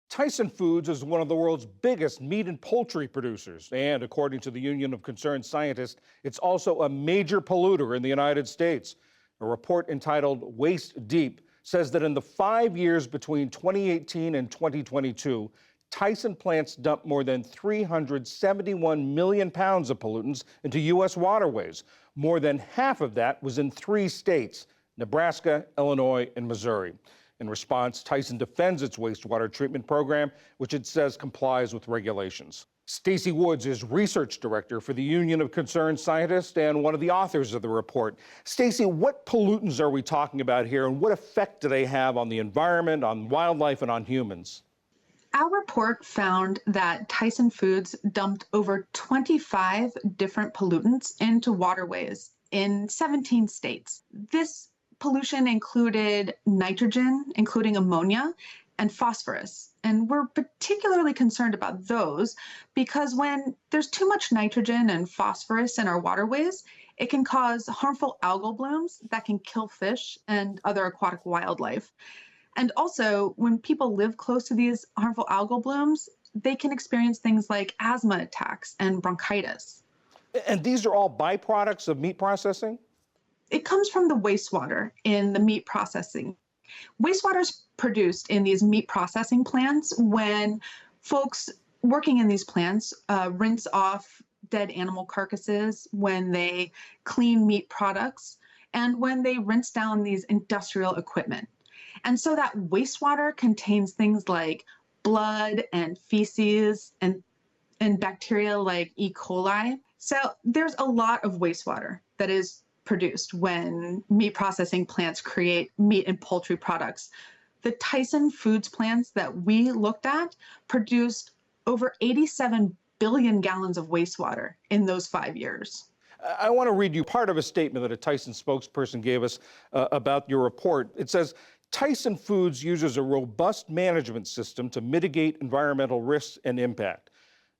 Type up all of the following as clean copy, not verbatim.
Tyson Foods is one of the world's biggest meat and poultry producers. And according to the Union of Concerned Scientists, it's also a major polluter in the United States. A report entitled Waste Deep says that in the 5 years between 2018 and 2022, Tyson plants dumped more than 371 million pounds of pollutants into U.S. waterways. More than half of that was in 3 states, Nebraska, Illinois, and Missouri. In response, Tyson defends its wastewater treatment program, which it says complies with regulations. Stacy Woods is research director for the Union of Concerned Scientists and one of the authors of the report. Stacy, what pollutants are we talking about here, and what effect do they have on the environment, on wildlife, and on humans? Our report found that Tyson Foods dumped over 25 different pollutants into waterways in 17 states. This pollution included nitrogen, including ammonia, and phosphorus. And we're particularly concerned about those because when there's too much nitrogen and phosphorus in our waterways, it can cause harmful algal blooms that can kill fish and other aquatic wildlife. And also, when people live close to these harmful algal blooms, they can experience things like asthma attacks and bronchitis. And these are all byproducts of meat processing? It comes from the wastewater in the meat processing. Wastewater is produced in these meat processing plants when folks working in these plants rinse off dead animal carcasses, when they clean meat products, and when they rinse down these industrial equipment. And so that wastewater contains things like blood and feces and bacteria like E. coli. So there's a lot of wastewater that is produced when meat processing plants create meat and poultry products. The Tyson Foods plants that we looked at produced over 87 billion gallons of wastewater in those 5 years. I want to read you part of a statement that a Tyson spokesperson gave us about your report. It says, Tyson Foods uses a robust management system to mitigate environmental risks and impact.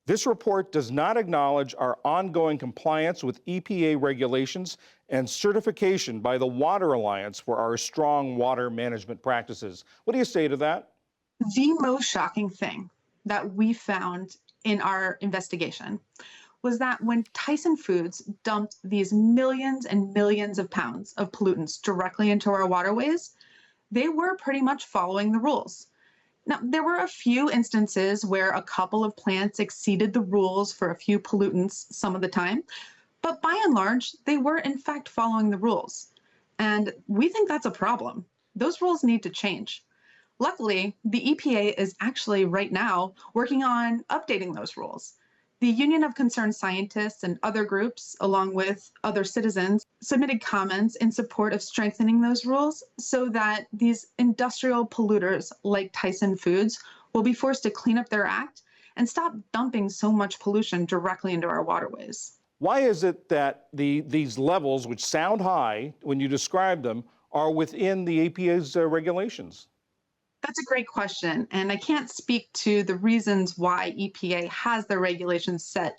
This report does not acknowledge our ongoing compliance with EPA regulations and certification by the Water Alliance for our strong water management practices. What do you say to that? The most shocking thing that we found in our investigation was that when Tyson Foods dumped these millions and millions of pounds of pollutants directly into our waterways, they were pretty much following the rules. Now, there were a few instances where a couple of plants exceeded the rules for a few pollutants some of the time, but by and large, they were in fact following the rules. And we think that's a problem. Those rules need to change. Luckily, the EPA is actually right now working on updating those rules. The Union of Concerned Scientists and other groups, along with other citizens, submitted comments in support of strengthening those rules so that these industrial polluters like Tyson Foods will be forced to clean up their act and stop dumping so much pollution directly into our waterways. Why is it that these levels, which sound high when you describe them, are within the EPA's regulations? That's a great question, and I can't speak to the reasons why EPA has their regulations set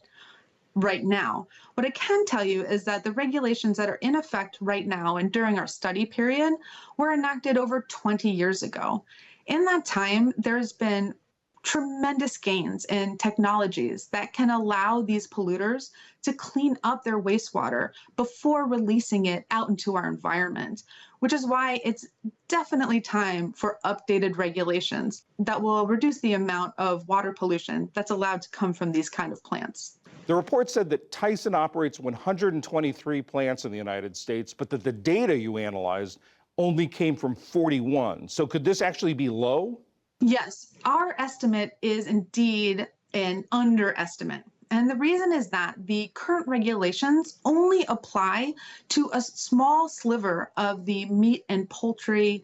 right now. What I can tell you is that the regulations that are in effect right now and during our study period were enacted over 20 years ago. In that time, there's been tremendous gains in technologies that can allow these polluters to clean up their wastewater before releasing it out into our environment, which is why it's definitely time for updated regulations that will reduce the amount of water pollution that's allowed to come from these kind of plants. The report said that Tyson operates 123 plants in the United States, but that the data you analyzed only came from 41. So could this actually be low? Yes, our estimate is indeed an underestimate. And the reason is that the current regulations only apply to a small sliver of the meat and poultry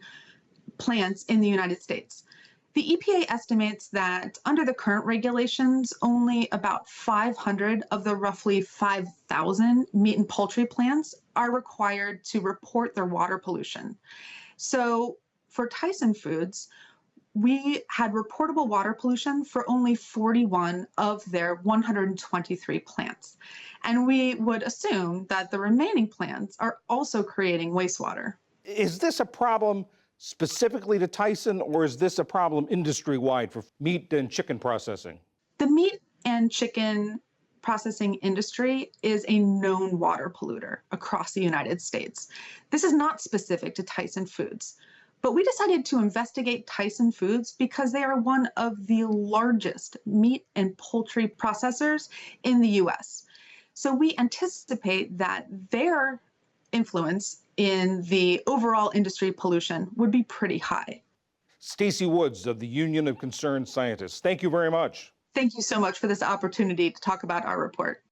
plants in the United States. The EPA estimates that under the current regulations, only about 500 of the roughly 5,000 meat and poultry plants are required to report their water pollution. So for Tyson Foods, we had reportable water pollution for only 41 of their 123 plants. And we would assume that the remaining plants are also creating wastewater. Is this a problem specifically to Tyson, or is this a problem industry-wide for meat and chicken processing? The meat and chicken processing industry is a known water polluter across the United States. This is not specific to Tyson Foods, but we decided to investigate Tyson Foods because they are one of the largest meat and poultry processors in the US. So we anticipate that their influence in the overall industry pollution would be pretty high. Stacy Woods of the Union of Concerned Scientists, thank you very much. Thank you so much for this opportunity to talk about our report.